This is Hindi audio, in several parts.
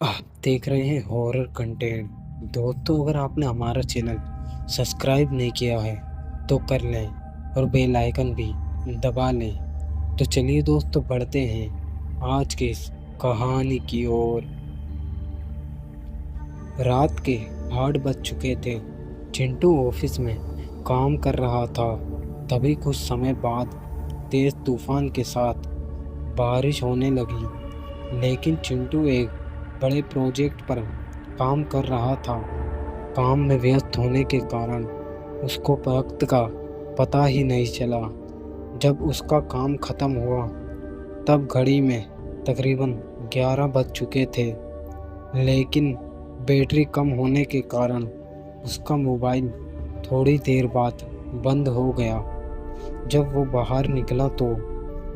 आप देख रहे हैं हॉरर कंटेंट। दोस्तों, अगर आपने हमारा चैनल सब्सक्राइब नहीं किया है तो कर लें और बेल आइकन भी दबा लें। तो चलिए दोस्तों, बढ़ते हैं आज की इस कहानी की ओर। रात के 8 बज चुके थे। चिंटू ऑफिस में काम कर रहा था। तभी कुछ समय बाद तेज तूफान के साथ बारिश होने लगी। लेकिन चिंटू एक बड़े प्रोजेक्ट पर काम कर रहा था। काम में व्यस्त होने के कारण उसको वक्त का पता ही नहीं चला। जब उसका काम खत्म हुआ तब घड़ी में तकरीबन 11 बज चुके थे। लेकिन बैटरी कम होने के कारण उसका मोबाइल थोड़ी देर बाद बंद हो गया। जब वो बाहर निकला तो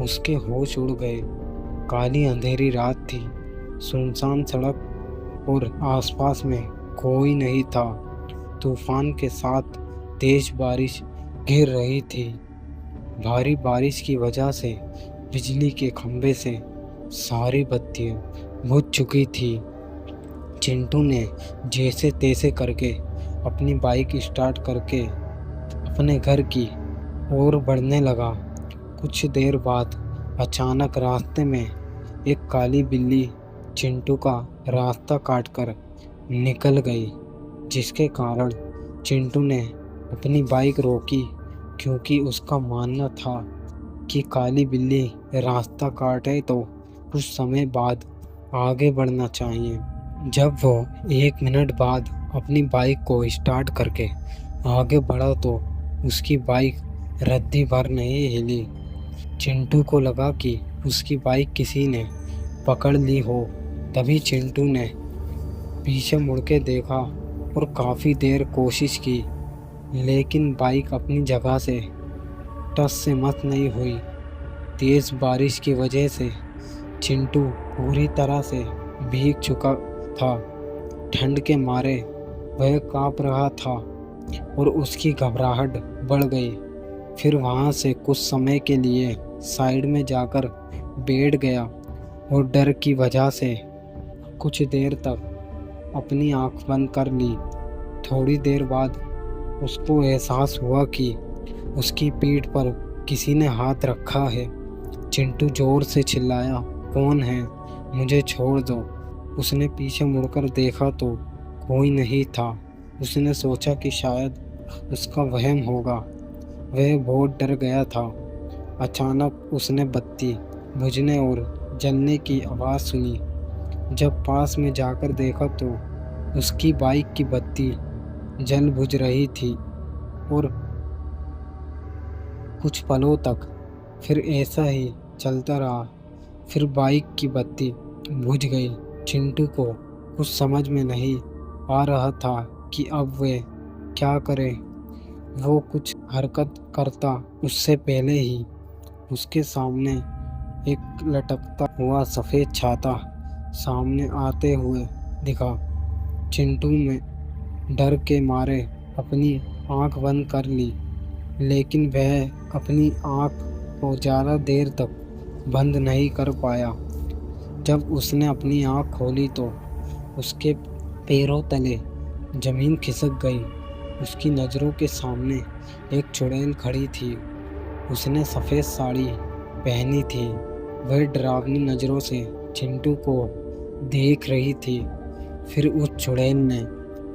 उसके होश उड़ गए। काली अंधेरी रात थी, सुनसान सड़क और आसपास में कोई नहीं था। तूफान के साथ तेज बारिश गिर रही थी। भारी बारिश की वजह से बिजली के खंभे से सारी बत्तियां बुझ चुकी थी। चिंटू ने जैसे तैसे करके अपनी बाइक स्टार्ट करके अपने घर की ओर बढ़ने लगा। कुछ देर बाद अचानक रास्ते में एक काली बिल्ली चिंटू का रास्ता काटकर निकल गई, जिसके कारण चिंटू ने अपनी बाइक रोकी, क्योंकि उसका मानना था कि काली बिल्ली रास्ता काटे तो कुछ समय बाद आगे बढ़ना चाहिए। जब वो 1 मिनट बाद अपनी बाइक को स्टार्ट करके आगे बढ़ा तो उसकी बाइक रद्दी भर नहीं हिली। चिंटू को लगा कि उसकी बाइक किसी ने पकड़ ली हो। तभी चिंटू ने पीछे मुड़ के देखा और काफ़ी देर कोशिश की, लेकिन बाइक अपनी जगह से टस से मस नहीं हुई। तेज़ बारिश की वजह से चिंटू पूरी तरह से भीग चुका था। ठंड के मारे वह काँप रहा था और उसकी घबराहट बढ़ गई। फिर वहाँ से कुछ समय के लिए साइड में जाकर बैठ गया और डर की वजह से कुछ देर तक अपनी आँख बंद कर ली। थोड़ी देर बाद उसको एहसास हुआ कि उसकी पीठ पर किसी ने हाथ रखा है। चिंटू जोर से चिल्लाया, कौन है? मुझे छोड़ दो। उसने पीछे मुड़कर देखा तो कोई नहीं था। उसने सोचा कि शायद उसका वहम होगा। वह बहुत डर गया था। अचानक उसने बत्ती बुझने और जलने की आवाज़ सुनी। जब पास में जाकर देखा तो उसकी बाइक की बत्ती जल बुझ रही थी और कुछ पलों तक फिर ऐसा ही चलता रहा। फिर बाइक की बत्ती बुझ गई। चिंटू को कुछ समझ में नहीं आ रहा था कि अब वह क्या करे। वो कुछ हरकत करता उससे पहले ही उसके सामने एक लटकता हुआ सफ़ेद छाता सामने आते हुए दिखा। चिंटू में डर के मारे अपनी आंख बंद कर ली, लेकिन वह अपनी आंख को ज़्यादा देर तक बंद नहीं कर पाया। जब उसने अपनी आंख खोली तो उसके पैरों तले ज़मीन खिसक गई। उसकी नज़रों के सामने एक चुड़ैल खड़ी थी। उसने सफ़ेद साड़ी पहनी थी। वह डरावनी नज़रों से चिंटू को देख रही थी। फिर उस चुड़ैल ने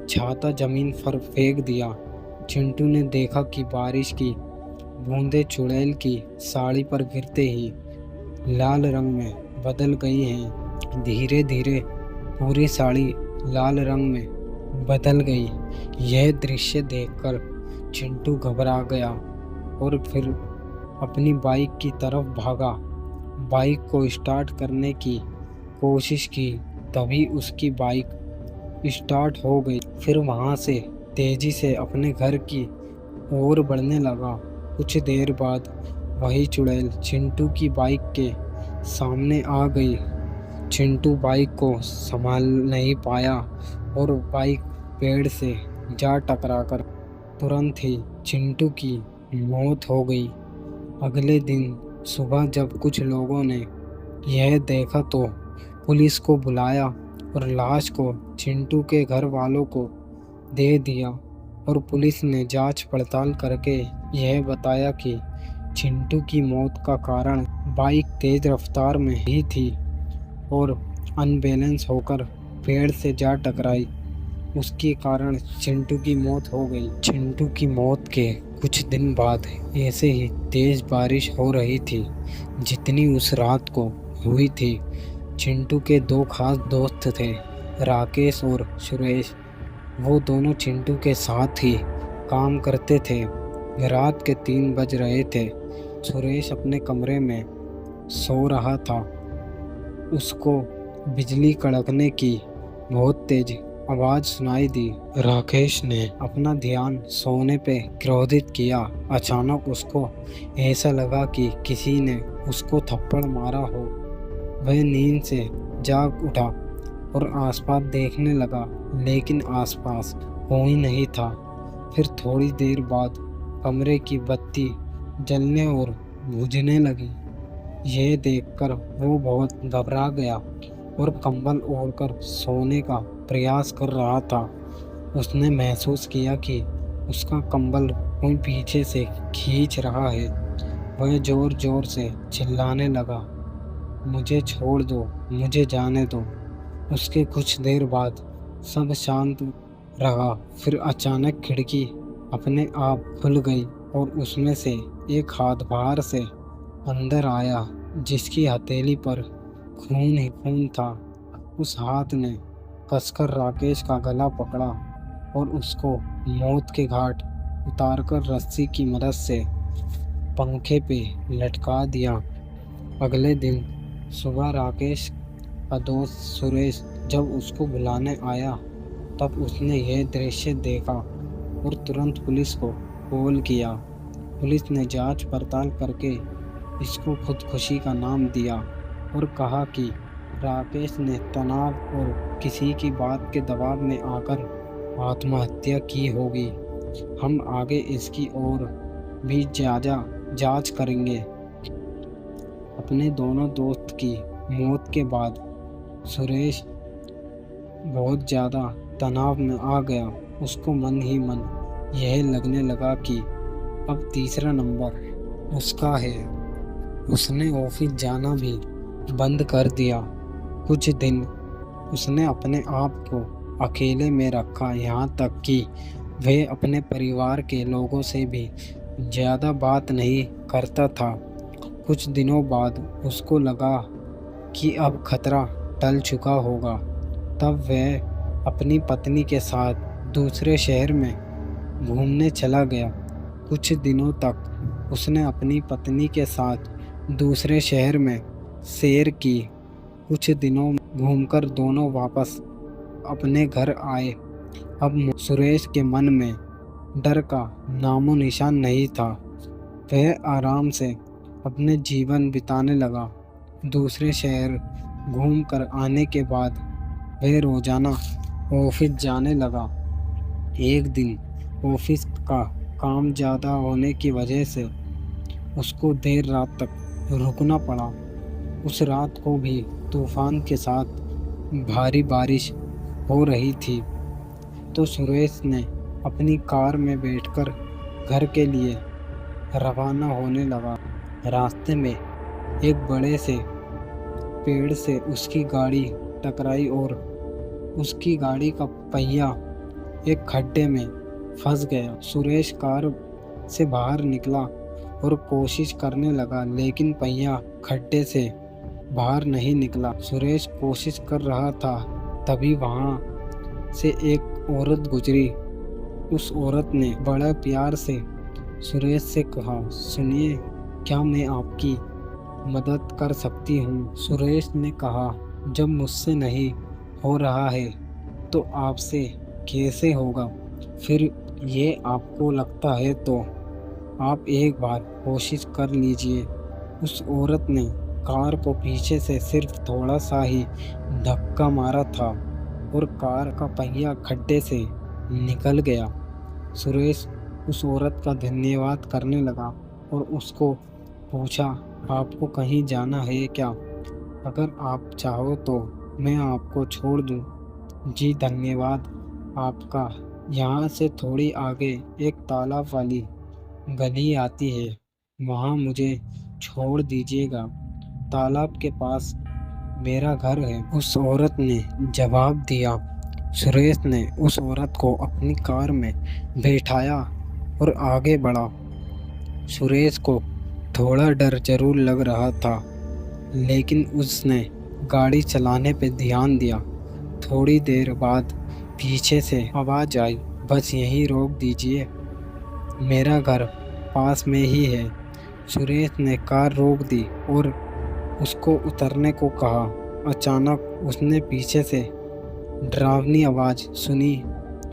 छाता ज़मीन पर फेंक दिया। चिंटू ने देखा कि बारिश की बूंदें चुड़ैल की साड़ी पर गिरते ही लाल रंग में बदल गई हैं। धीरे धीरे पूरी साड़ी लाल रंग में बदल गई। यह दृश्य देखकर चिंटू घबरा गया और फिर अपनी बाइक की तरफ भागा। बाइक को स्टार्ट करने की कोशिश की, तभी उसकी बाइक स्टार्ट हो गई। फिर वहाँ से तेज़ी से अपने घर की ओर बढ़ने लगा। कुछ देर बाद वही चुड़ैल चिंटू की बाइक के सामने आ गई। चिंटू बाइक को संभाल नहीं पाया और बाइक पेड़ से जा टकराकर तुरंत ही चिंटू की मौत हो गई। अगले दिन सुबह जब कुछ लोगों ने यह देखा तो पुलिस को बुलाया और लाश को चिंटू के घर वालों को दे दिया। और पुलिस ने जांच पड़ताल करके यह बताया कि चिंटू की मौत का कारण बाइक तेज रफ्तार में ही थी और अनबैलेंस होकर पेड़ से जा टकराई। उसके कारण चिंटू की मौत हो गई। चिंटू की मौत के कुछ दिन बाद ऐसे ही तेज बारिश हो रही थी जितनी उस रात को हुई थी। चिंटू के दो खास दोस्त थे, राकेश और सुरेश। वो दोनों चिंटू के साथ ही काम करते थे। रात के 3 बज रहे थे। सुरेश अपने कमरे में सो रहा था। उसको बिजली कड़कने की बहुत तेज आवाज सुनाई दी। राकेश ने अपना ध्यान सोने पे क्रोधित किया। अचानक उसको ऐसा लगा कि किसी ने उसको थप्पड़ मारा हो। वह नींद से जाग उठा और आसपास देखने लगा, लेकिन आसपास कोई नहीं था। फिर थोड़ी देर बाद कमरे की बत्ती जलने और बुझने लगी। यह देखकर वो बहुत घबरा गया और कंबल ओढ़कर सोने का प्रयास कर रहा था। उसने महसूस किया कि उसका कंबल कोई पीछे से खींच रहा है। वह जोर जोर से चिल्लाने लगा, मुझे छोड़ दो, मुझे जाने दो। उसके कुछ देर बाद सब शांत रहा। फिर अचानक खिड़की अपने आप खुल गई और उसमें से एक हाथ बाहर से अंदर आया, जिसकी हथेली पर खून ही खून था। उस हाथ ने कसकर राकेश का गला पकड़ा और उसको मौत के घाट उतारकर रस्सी की मदद से पंखे पे लटका दिया। अगले दिन सुबह राकेश का दोस्त सुरेश जब उसको बुलाने आया, तब उसने यह दृश्य देखा और तुरंत पुलिस को कॉल किया। पुलिस ने जांच पड़ताल करके इसको खुदकुशी का नाम दिया और कहा कि राकेश ने तनाव और किसी की बात के दबाव में आकर आत्महत्या की होगी। हम आगे इसकी और भी ज़्यादा जांच करेंगे। अपने दोनों दोस्त की मौत के बाद सुरेश बहुत ज़्यादा तनाव में आ गया। उसको मन ही मन यह लगने लगा कि अब तीसरा नंबर उसका है। उसने ऑफिस जाना भी बंद कर दिया। कुछ दिन उसने अपने आप को अकेले में रखा, यहाँ तक कि वह अपने परिवार के लोगों से भी ज़्यादा बात नहीं करता था। कुछ दिनों बाद उसको लगा कि अब खतरा टल चुका होगा। तब वह अपनी पत्नी के साथ दूसरे शहर में घूमने चला गया। कुछ दिनों तक उसने अपनी पत्नी के साथ दूसरे शहर में सैर की। कुछ दिनों घूमकर दोनों वापस अपने घर आए। अब सुरेश के मन में डर का नामो निशान नहीं था। वह आराम से अपने जीवन बिताने लगा। दूसरे शहर घूमकर आने के बाद वह रोजाना ऑफिस जाने लगा। एक दिन ऑफिस का काम ज़्यादा होने की वजह से उसको देर रात तक रुकना पड़ा। उस रात को भी तूफान के साथ भारी बारिश हो रही थी। तो सुरेश ने अपनी कार में बैठकर घर के लिए रवाना होने लगा। रास्ते में एक बड़े से पेड़ से उसकी गाड़ी टकराई और उसकी गाड़ी का पहिया एक खड्डे में फंस गया। सुरेश कार से बाहर निकला और कोशिश करने लगा, लेकिन पहिया खड्डे से बाहर नहीं निकला। सुरेश कोशिश कर रहा था, तभी वहाँ से एक औरत गुजरी। उस औरत ने बड़ा प्यार से सुरेश से कहा, सुनिए, क्या मैं आपकी मदद कर सकती हूँ? सुरेश ने कहा, जब मुझसे नहीं हो रहा है तो आपसे कैसे होगा? फिर ये आपको लगता है तो आप एक बार कोशिश कर लीजिए। उस औरत ने कार को पीछे से सिर्फ थोड़ा सा ही धक्का मारा था और कार का पहिया खड्डे से निकल गया। सुरेश उस औरत का धन्यवाद करने लगा और उसको पूछा, आपको कहीं जाना है क्या? अगर आप चाहो तो मैं आपको छोड़ दूं? जी धन्यवाद आपका। यहाँ से थोड़ी आगे एक तालाब वाली गली आती है, वहाँ मुझे छोड़ दीजिएगा। तालाब के पास मेरा घर है। उस औरत ने जवाब दिया। सुरेश ने उस औरत को अपनी कार में बैठाया और आगे बढ़ा। सुरेश को थोड़ा डर जरूर लग रहा था, लेकिन उसने गाड़ी चलाने पे ध्यान दिया। थोड़ी देर बाद पीछे से आवाज़ आई, बस यहीं रोक दीजिए, मेरा घर पास में ही है। सुरेश ने कार रोक दी और उसको उतरने को कहा। अचानक उसने पीछे से डरावनी आवाज़ सुनी,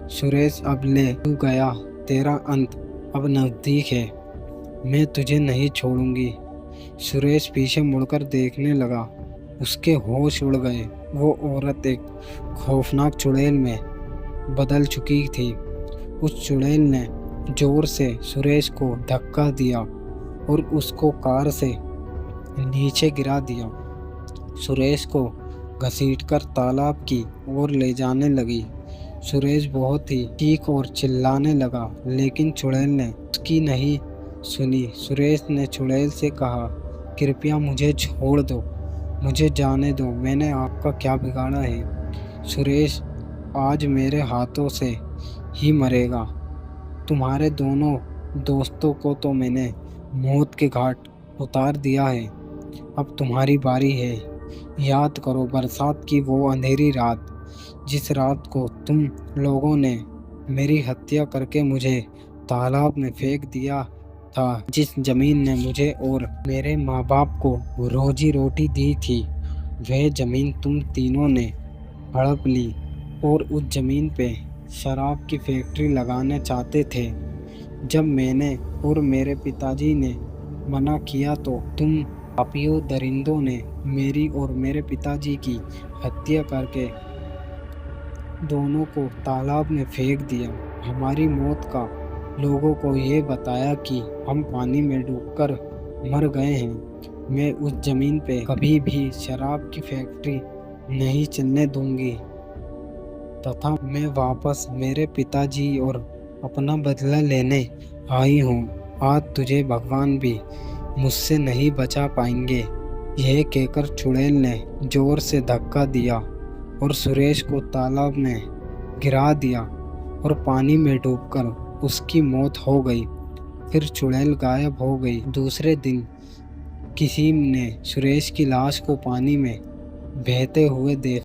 सुरेश अब ले तू गया, तेरा अंत अब नज़दीक है, मैं तुझे नहीं छोड़ूंगी। सुरेश पीछे मुड़कर देखने लगा। उसके होश उड़ गए। वो औरत एक खौफनाक चुड़ैल में बदल चुकी थी। उस चुड़ैल ने जोर से सुरेश को धक्का दिया और उसको कार से नीचे गिरा दिया। सुरेश को घसीटकर तालाब की ओर ले जाने लगी। सुरेश बहुत ही चीख और चिल्लाने लगा, लेकिन चुड़ैल ने उसकी नहीं सुनी। सुरेश ने चुड़ैल से कहा, कृपया मुझे छोड़ दो, मुझे जाने दो, मैंने आपका क्या बिगाड़ा है। सुरेश आज मेरे हाथों से ही मरेगा। तुम्हारे दोनों दोस्तों को तो मैंने मौत के घाट उतार दिया है, अब तुम्हारी बारी है। याद करो बरसात की वो अंधेरी रात, जिस रात को तुम लोगों ने मेरी हत्या करके मुझे तालाब में फेंक दिया था। जिस जमीन ने मुझे और मेरे माँ बाप को रोजी रोटी दी थी, वह जमीन तुम तीनों ने हड़प ली और उस जमीन पे शराब की फैक्ट्री लगाना चाहते थे। जब मैंने और मेरे पिताजी ने मना किया तो तुम पापियों दरिंदों ने मेरी और मेरे पिताजी की हत्या करके दोनों को तालाब में फेंक दिया। हमारी मौत का लोगों को ये बताया कि हम पानी में डूबकर मर गए हैं। मैं उस ज़मीन पे कभी भी शराब की फैक्ट्री नहीं चलने दूंगी तथा मैं वापस मेरे पिताजी और अपना बदला लेने आई हूँ। आज तुझे भगवान भी मुझसे नहीं बचा पाएंगे। यह कहकर चुड़ैल ने जोर से धक्का दिया और सुरेश को तालाब में गिरा दिया और पानी में डूबकर उसकी मौत हो गई। फिर चुड़ैल गायब हो गई। दूसरे दिन किसी ने सुरेश की लाश को पानी में बहते हुए देखा।